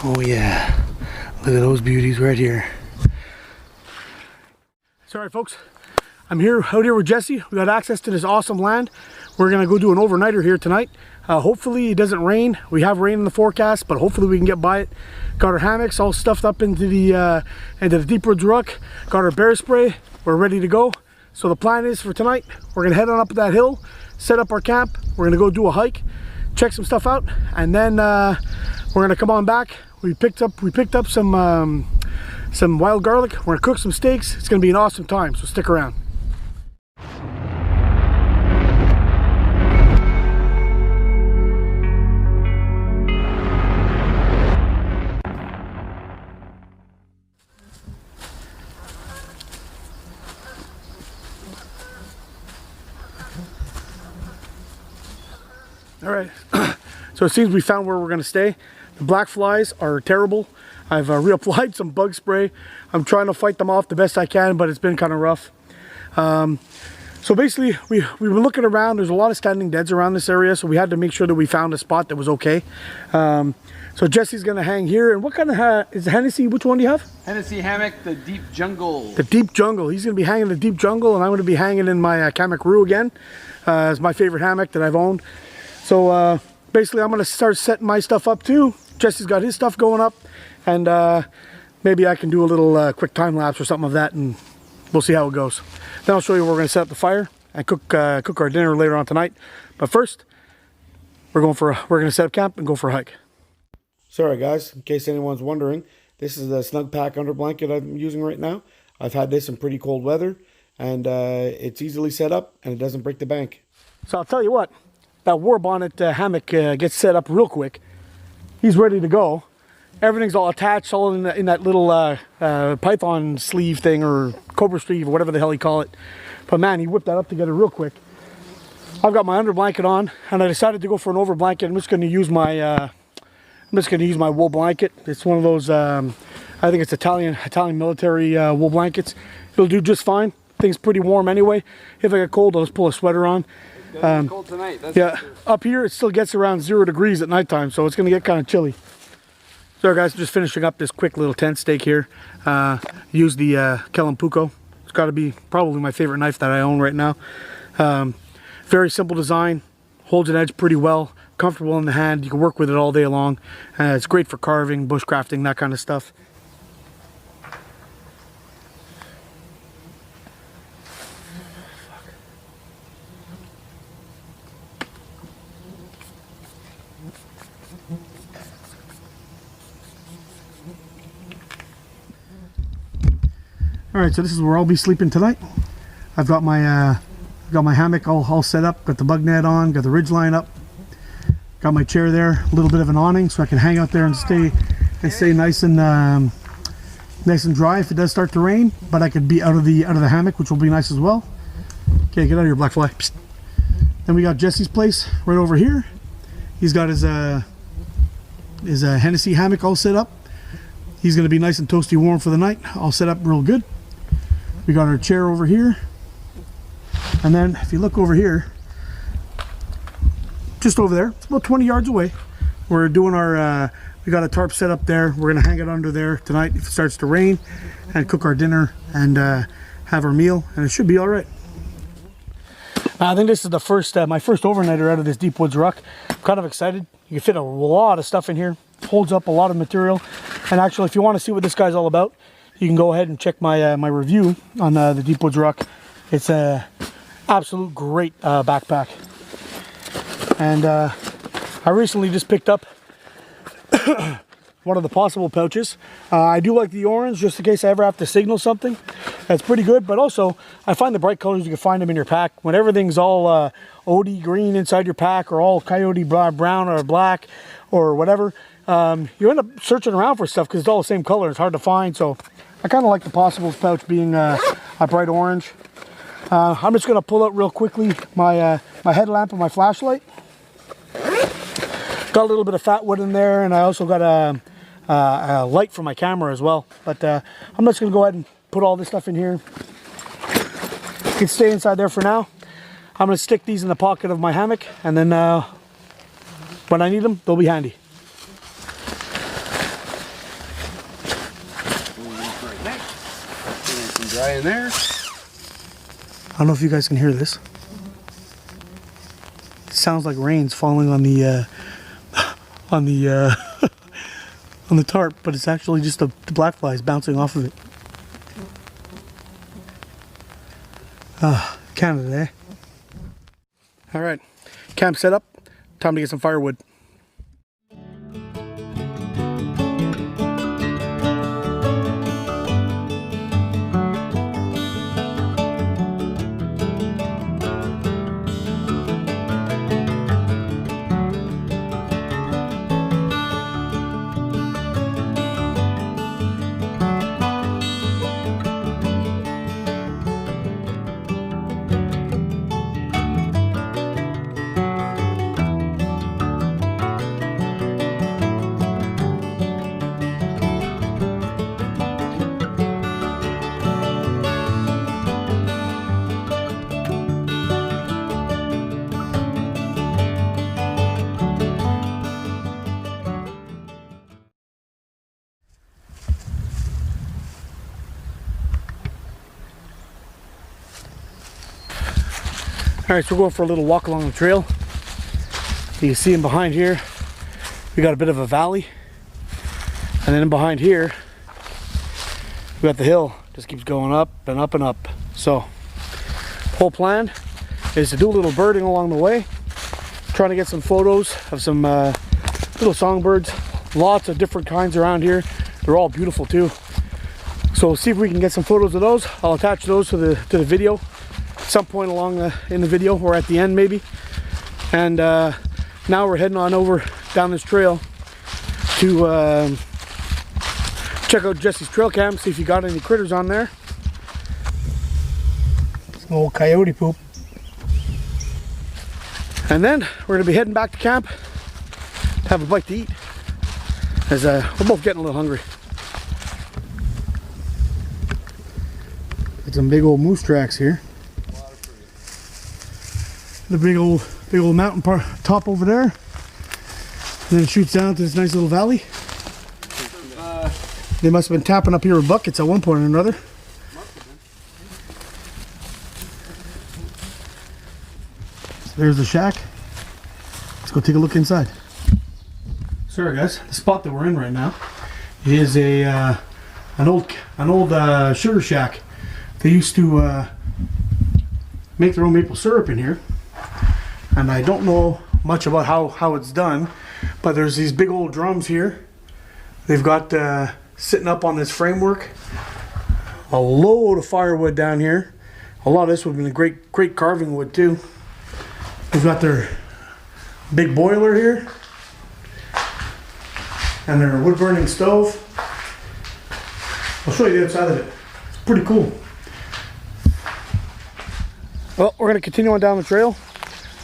Oh yeah, look at those beauties right here. Sorry folks, I'm out here with Jesse. We got access to this awesome land. We're gonna go do an overnighter here tonight. Hopefully it doesn't rain. We have rain in the forecast, but hopefully we can get by it. Got our hammocks all stuffed up into the deep woods ruck. Got our bear spray. We're ready to go. So the plan is for tonight, we're gonna head on up that hill, set up our camp. We're gonna go do a hike, check some stuff out, and then we're gonna come on back. We picked up some wild garlic. We're gonna cook some steaks. It's gonna be an awesome time, so stick around. All right, so it seems we found where we're gonna stay. The black flies are terrible. I've reapplied some bug spray. I'm trying to fight them off the best I can, but it's been kind of rough. So basically, we were looking around. There's a lot of standing deads around this area, so we had to make sure that we found a spot that was okay. So Jesse's gonna hang here. And what kind of is Hennessy? Which one do you have? Hennessy hammock, the deep jungle. The deep jungle. He's gonna be hanging in the deep jungle, and I'm gonna be hanging in my Kamakru again. It's my favorite hammock that I've owned. So basically I'm gonna start setting my stuff up too. Jesse's got his stuff going up, and maybe I can do a little quick time lapse or something of that, and we'll see how it goes. Then I'll show you where we're gonna set up the fire and cook our dinner later on tonight. But first, we're gonna set up camp and go for a hike. Sorry guys, in case anyone's wondering, this is the Snug Pack under blanket I'm using right now. I've had this in pretty cold weather, and it's easily set up and it doesn't break the bank. So I'll tell you what, that war bonnet hammock gets set up real quick. He's ready to go. Everything's all attached, all in that little python sleeve thing, or cobra sleeve, or whatever the hell you call it. But man, he whipped that up together real quick. I've got my under blanket on, and I decided to go for an over blanket. I'm just going to use my wool blanket. It's one of those, I think it's Italian military wool blankets. It'll do just fine. Thing's pretty warm anyway. If I get cold, I'll just pull a sweater on. It's cold tonight. That's yeah, up here it still gets around 0 degrees at nighttime, so it's going to get kind of chilly. So guys, just finishing up this quick little tent stake here. Use the Kellampuko. It's got to be probably my favorite knife that I own right now. Very simple design, holds an edge pretty well, comfortable in the hand. You can work with it all day long. It's great for carving, bushcrafting, that kind of stuff. All right, so this is where I'll be sleeping tonight. I've got my hammock all set up, got the bug net on, got the ridge line up, got my chair there, a little bit of an awning so I can hang out there and stay nice and dry if it does start to rain. But I could be out of the hammock, which will be nice as well. Okay, get out of here, black fly. Psst. Then we got Jesse's place right over here. He's got his Hennessy hammock all set up. He's gonna be nice and toasty warm for the night, all set up real good. We got our chair over here, and then if you look over here, just over there, it's about 20 yards away. We're doing our, we got a tarp set up there. We're gonna hang it under there tonight if it starts to rain, and cook our dinner and have our meal, and it should be all right. I think this is the first, my first overnighter out of this deep woods ruck. I'm kind of excited. You can fit a lot of stuff in here. Holds up a lot of material, and actually, if you want to see what this guy's all about, you can go ahead and check my my review on the Deep Woods Ruck. It's a absolute great backpack, and I recently just picked up one of the possible pouches. I do like the orange, just in case I ever have to signal something. That's pretty good, but also I find the bright colors, you can find them in your pack. When everything's all OD green inside your pack, or all coyote brown or black or whatever, you end up searching around for stuff because it's all the same color. It's hard to find, so I kind of like the possibles pouch being a bright orange. I'm just going to pull out real quickly my my headlamp and my flashlight. Got a little bit of fat wood in there, and I also got a light for my camera as well. But I'm just going to go ahead and put all this stuff in here. It can stay inside there for now. I'm going to stick these in the pocket of my hammock, and then when I need them, they'll be handy. Dry in there. I don't know if you guys can hear this. It sounds like rain's falling on the on the on the tarp, but it's actually just the black flies bouncing off of it. Canada, eh? All right, camp set up. Time to get some firewood. Alright, so we're going for a little walk along the trail. You can see in behind here, we got a bit of a valley. And then in behind here, we got the hill. Just keeps going up and up and up. So, whole plan is to do a little birding along the way. Trying to get some photos of some little songbirds. Lots of different kinds around here. They're all beautiful too. So we'll see if we can get some photos of those. I'll attach those to the video. Some point along in the video or at the end maybe. And now we're heading on over down this trail to check out Jesse's trail cam, see if you got any critters on there. Some old coyote poop. And then we're gonna be heading back to camp to have a bite to eat, as we're both getting a little hungry. Got some big old moose tracks here. The big old mountain top over there, and then it shoots down to this nice little valley. They must have been tapping up here with buckets at one point or another. So there's the shack. Let's go take a look inside. Sorry guys, the spot that we're in right now is an old sugar shack. They used to make their own maple syrup in here. And I don't know much about how it's done, but there's these big old drums here. They've got sitting up on this framework a load of firewood down here. A lot of this would have been great carving wood too. They've got their big boiler here and their wood burning stove. I'll show you the outside of it. It's pretty cool. Well, we're going to continue on down the trail.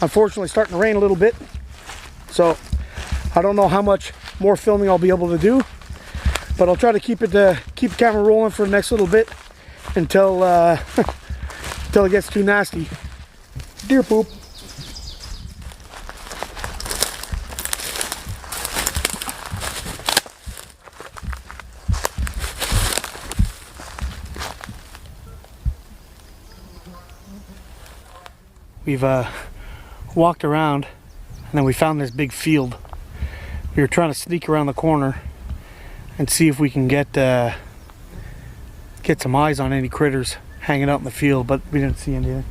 Unfortunately, starting to rain a little bit, so I don't know how much more filming I'll be able to do, but I'll try to keep the camera rolling for the next little bit until until it gets too nasty. Deer poop. We've walked around and then we found this big field. We were trying to sneak around the corner and see if we can get some eyes on any critters hanging out in the field, but we didn't see anything.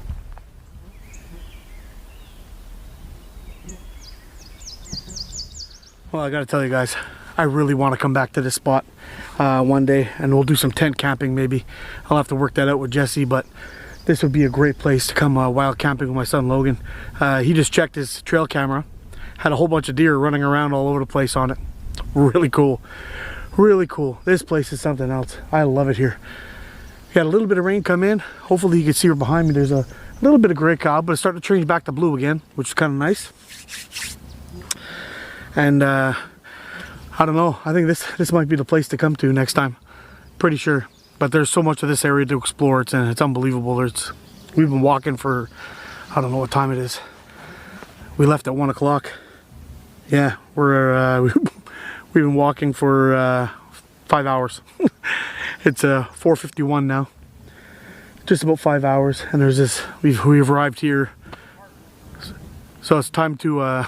Well, I gotta tell you guys, I really want to come back to this spot one day, and we'll do some tent camping maybe. I'll have to work that out with Jesse, but this would be a great place to come wild camping with my son Logan. He just checked his trail camera, had a whole bunch of deer running around all over the place on it. Really cool, really cool. This place is something else. I love it here. We had a little bit of rain come in. Hopefully you can see her behind me. There's a little bit of gray cloud, but it's starting to change back to blue again, which is kind of nice. And I don't know, I think this might be the place to come to next time. Pretty sure. But there's so much of this area to explore. It's unbelievable. We've been walking for, I don't know what time it is. We left at 1 o'clock. Yeah, we've been walking for 5 hours. It's 4:51 now. just about 5 hours, and there's this. We've arrived here, so it's time to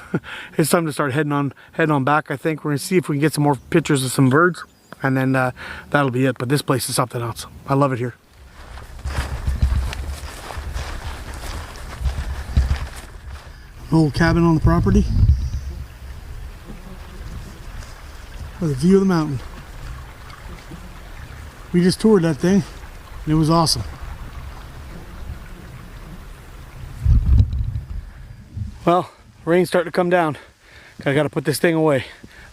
it's time to start heading on back. I think we're gonna see if we can get some more pictures of some birds, and then that'll be it. But this place is something else. I love it here. An old cabin on the property with a view of the mountain. We just toured that thing and it was awesome. Well, rain's starting to come down. I gotta put this thing away.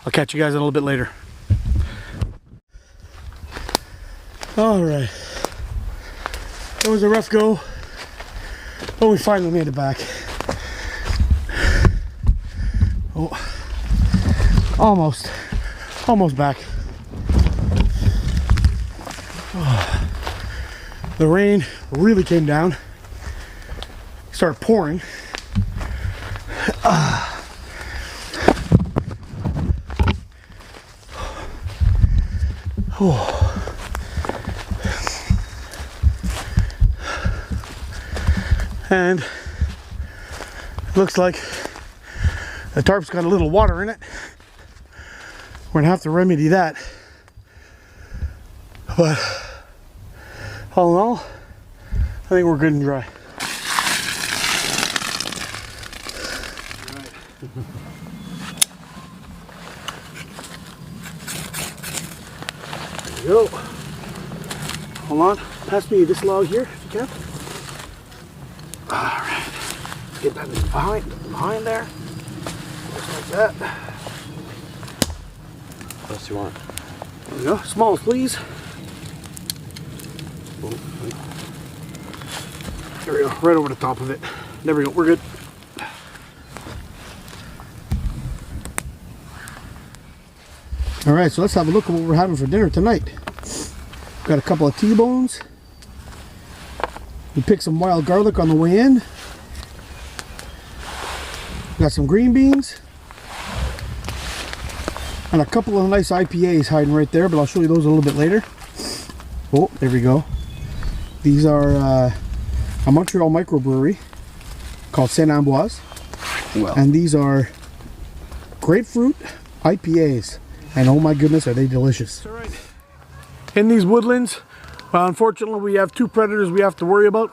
I'll catch you guys a little bit later. All right, that was a rough go, but we finally made it back. Oh, almost back. Oh, the rain really came down, started pouring. Oh. And it looks like the tarp's got a little water in it. We're gonna have to remedy that. But all in all, I think we're good and dry. There you go. Hold on, pass me this log here if you can. All right, let's get that behind there. Like that. What else do you want? There we go. Small, please. There we go. Right over the top of it. There we go. We're good. All right, so let's have a look at what we're having for dinner tonight. Got a couple of T-bones. We picked some wild garlic on the way in. Got some green beans. And a couple of nice IPAs hiding right there, but I'll show you those a little bit later. Oh, there we go. These are a Montreal microbrewery called Saint Ambroise. Well. And these are grapefruit IPAs. And oh my goodness, are they delicious. All right. In these woodlands, unfortunately, we have two predators we have to worry about.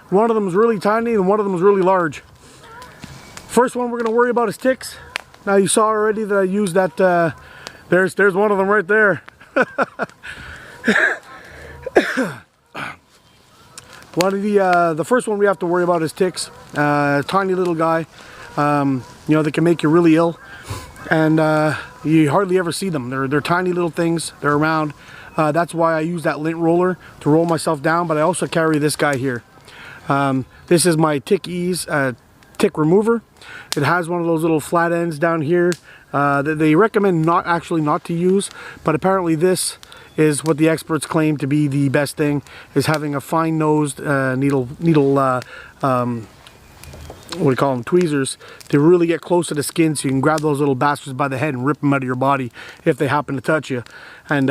One of them is really tiny and one of them is really large. First one we're going to worry about is ticks. Now you saw already that I used that, there's one of them right there. One of the first one we have to worry about is ticks. Tiny little guy, you know, that can make you really ill. And you hardly ever see them. They're tiny little things, they're around. That's why I use that lint roller to roll myself down, but I also carry this guy here. This is my Tick Ease tick remover. It has one of those little flat ends down here that they recommend not to use, but apparently this is what the experts claim to be the best thing, is having a fine nosed needle what do you call them, tweezers, to really get close to the skin so you can grab those little bastards by the head and rip them out of your body if they happen to touch you. And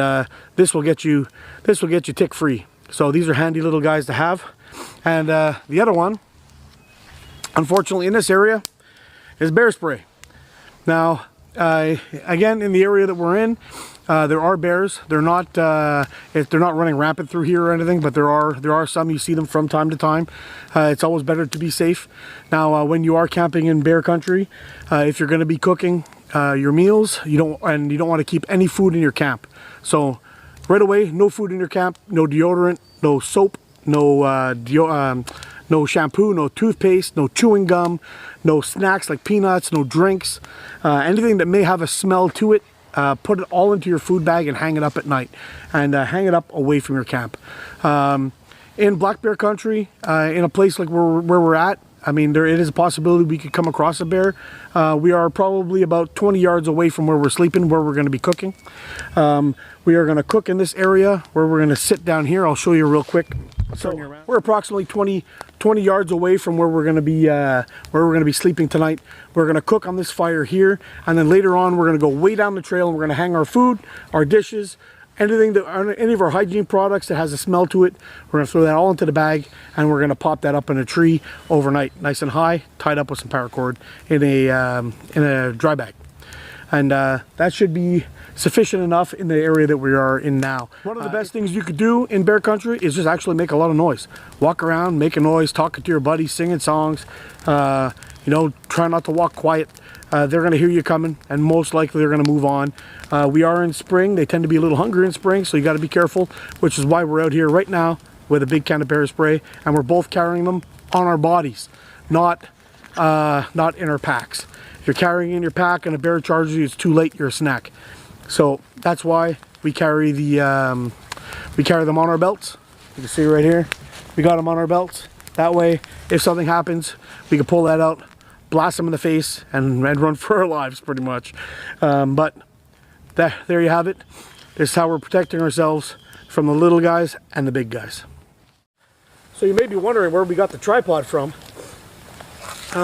this will get you tick free. So these are handy little guys to have. And the other one, unfortunately in this area, is bear spray. Now again, in the area that we're in, there are bears. They're not running rampant through here or anything, but there are some. You see them from time to time. It's always better to be safe. Now, when you are camping in bear country, if you're going to be cooking your meals, you don't want to keep any food in your camp. So right away, no food in your camp, no deodorant, no soap, no shampoo, no toothpaste, no chewing gum, no snacks like peanuts, no drinks, anything that may have a smell to it. Put it all into your food bag and hang it up at night, and hang it up away from your camp. In black bear country, in a place like where we're at, I mean, it is a possibility we could come across a bear. We are probably about 20 yards away from where we're sleeping, where we're going to be cooking. We are going to cook in this area where we're going to sit down here. I'll show you real quick. So we're approximately 20 yards away from where we're going to be sleeping tonight. We're going to cook on this fire here, and then later on we're going to go way down the trail and we're going to hang our food, our dishes, anything that, any of our hygiene products that has a smell to it, we're gonna throw that all into the bag, and we're gonna pop that up in a tree overnight, nice and high, tied up with some paracord in a dry bag. And that should be sufficient enough in the area that we are in now. One of the best things you could do in bear country is just actually make a lot of noise. Walk around, make a noise, talking to your buddies, singing songs. You know, try not to walk quiet. They're going to hear you coming, and most likely they're going to move on. We are in spring. They tend to be a little hungry in spring, so you got to be careful, which is why we're out here right now with a big can of bear spray, and we're both carrying them on our bodies, not in our packs. If you're carrying in your pack and a bear charges you, it's too late, you're a snack. So that's why we carry them on our belts. You can see right here, we got them on our belts. That way, if something happens, we can pull that out, blast them in the face, and run for our lives, pretty much. But there you have it. This is how we're protecting ourselves from the little guys and the big guys. So you may be wondering where we got the tripod from.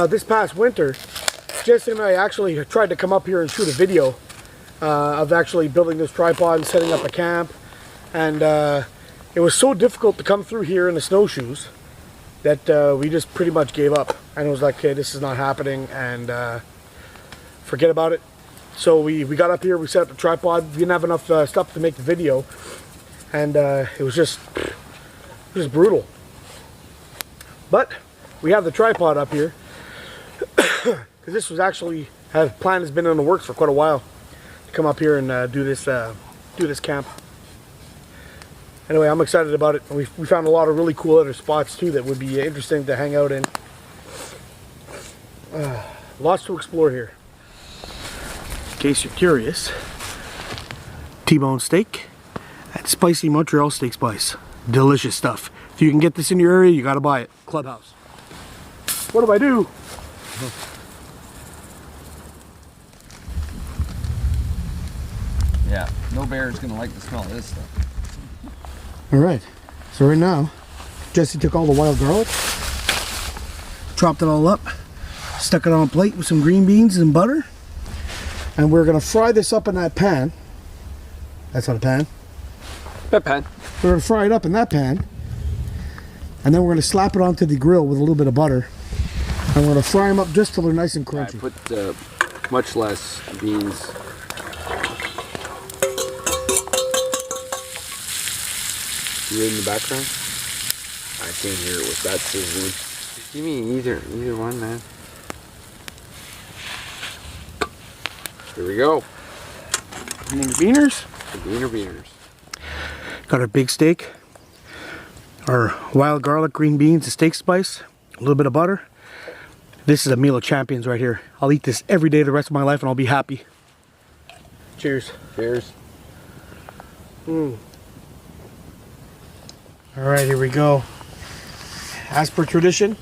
This past winter, Jesse and I actually tried to come up here and shoot a video of actually building this tripod and setting up a camp, and it was so difficult to come through here in the snowshoes that we just pretty much gave up, and it was like, okay, this is not happening, and forget about it. So we got up here, we set up the tripod. We didn't have enough stuff to make the video, and it was just brutal. But we have the tripod up here because this was actually, plan has been in the works for quite a while to come up here and do this camp. Anyway, I'm excited about it. We found a lot of really cool other spots too that would be interesting to hang out in. Lots to explore here. In case you're curious, T-bone steak at Spicy Montreal Steak Spice. Delicious stuff. If you can get this in your area, you gotta buy it. Clubhouse. What do I do? Yeah, no bear is gonna like the smell of this stuff. All right, so right now, Jesse took all the wild garlic, chopped it all up, stuck it on a plate with some green beans and butter, and we're gonna fry this up in that pan. That's not a pan. That pan. We're gonna fry it up in that pan, and then we're gonna slap it onto the grill with a little bit of butter, and we're gonna fry them up just till they're nice and crunchy. I put much less beans. You in the background? I can't hear it with that sizzling. Give me either one, man. Here we go. And then your beaners. The beaners. Got our big steak, our wild garlic, green beans, the steak spice, a little bit of butter. This is a meal of champions right here. I'll eat this every day the rest of my life and I'll be happy. Cheers. Cheers. All right, here we go. As per tradition,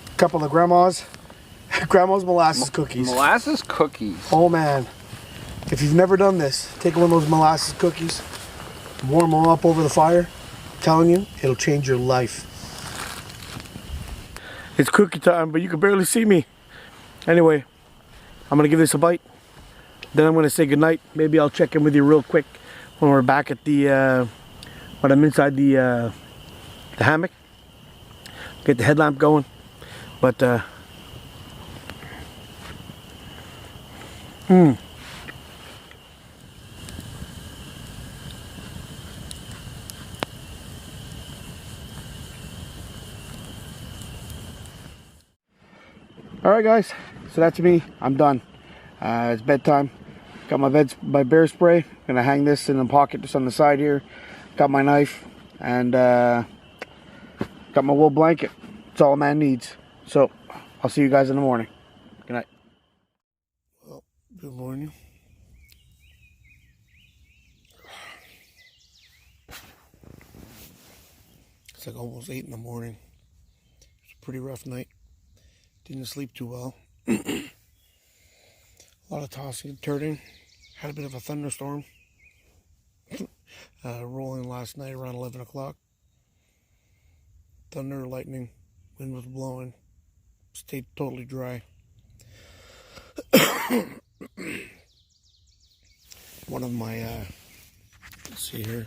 a couple of grandma's molasses cookies. Molasses cookies. Oh man, if you've never done this, take one of those molasses cookies, warm them up over the fire. I'm telling you, it'll change your life. It's cookie time, but you can barely see me. Anyway, I'm gonna give this a bite. Then I'm gonna say goodnight. Maybe I'll check in with you real quick when we're back at the, when I'm inside the hammock. Get the headlamp going. But, Alright guys, so that's me. I'm done. It's bedtime. Got my bear spray. Gonna hang this in the pocket just on the side here. Got my knife and got my wool blanket. It's all a man needs. So I'll see you guys in the morning. Good night. Well, good morning. It's like almost 8 in the morning. It's a pretty rough night. Didn't sleep too well. A lot of tossing and turning. Had a bit of a thunderstorm. Rolling last night around 11 o'clock. Thunder, lightning, wind was blowing. Stayed totally dry. One of my Let's see here.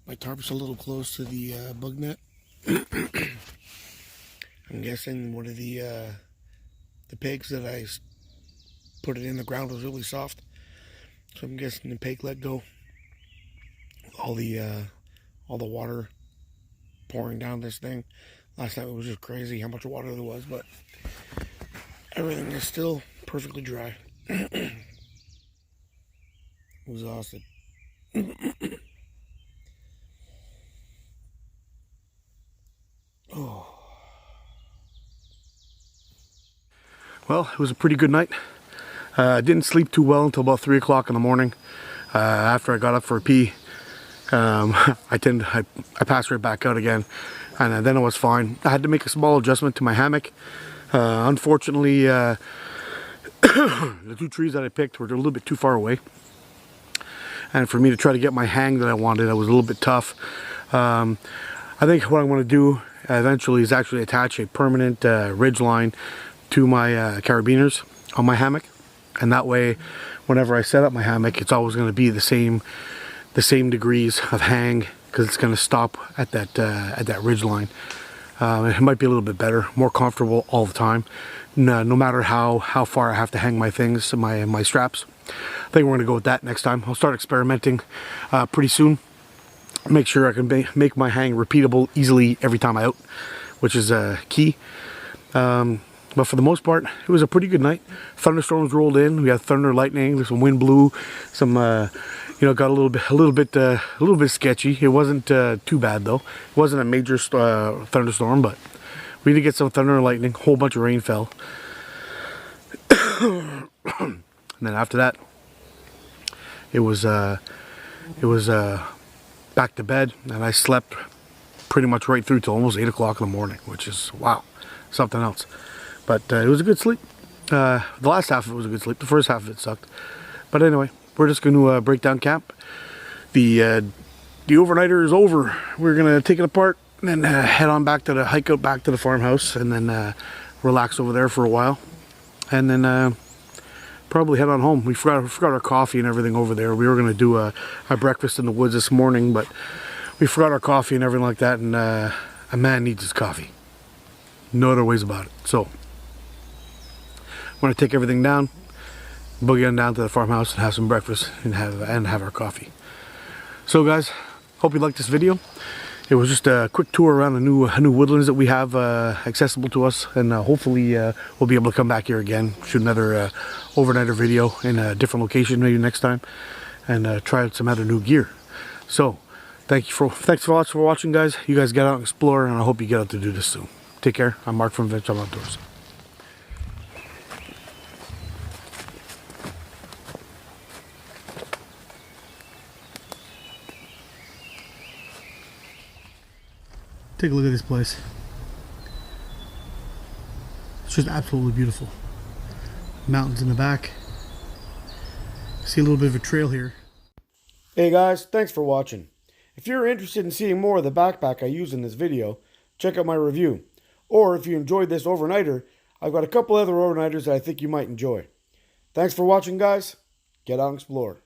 My tarp's a little close to the bug net. I'm guessing one of the pegs that I put it in the ground was really soft. So I'm guessing the peg let go. All the water pouring down this thing. Last night it was just crazy how much water there was, but everything is still perfectly dry. Exhausted. Oh. Well, it was a pretty good night. I didn't sleep too well until about 3 o'clock in the morning. After I got up for a pee, I passed right back out again, and then it was fine. I had to make a small adjustment to my hammock. Unfortunately, the 2 trees that I picked were a little bit too far away, and for me to try to get my hang that I wanted, that was a little bit tough. I think what I'm going to do eventually is actually attach a permanent ridge line to my carabiners on my hammock, and that way whenever I set up my hammock, it's always going to be the same degrees of hang, because it's going to stop at that ridge line. It might be a little bit better, more comfortable all the time, no matter how far I have to hang my things, my straps. I think we're going to go with that next time. I'll start experimenting pretty soon. Make sure I can make my hang repeatable easily every time I out, which is key. But for the most part, it was a pretty good night. Thunderstorms rolled in. We had thunder, lightning. Some wind blew. Some, got a little bit sketchy. It wasn't too bad though. It wasn't a major thunderstorm, but we did get some thunder and lightning. A whole bunch of rain fell. And then after that, it was back to bed, and I slept pretty much right through till almost 8 o'clock in the morning, which is, wow, something else. But it was a good sleep. The last half of it was a good sleep. The first half of it sucked. But anyway, we're just going to break down camp. The overnighter is over. We're going to take it apart and then head on back to hike out back to the farmhouse, and then relax over there for a while. And then probably head on home. We forgot our coffee and everything over there. We were going to do a breakfast in the woods this morning, but we forgot our coffee and everything like that, and a man needs his coffee. No other ways about it. So I'm going to take everything down, boogie on down to the farmhouse and have some breakfast and have our coffee. So guys, hope you liked this video. It was just a quick tour around the new woodlands that we have accessible to us, and hopefully we'll be able to come back here again, shoot another overnighter video in a different location maybe next time, and try out some other new gear. So thanks for watching, guys. You guys get out and explore, and I hope you get out to do this soon. Take care. I'm Mark from Adventure Outdoors. Take a look at this place. It's just absolutely beautiful. Mountains in the back. See a little bit of a trail here. Hey guys, thanks for watching. If you're interested in seeing more of the backpack I used in this video, check out my review. Or if you enjoyed this overnighter, I've got a couple other overnighters that I think you might enjoy. Thanks for watching, guys. Get out and explore.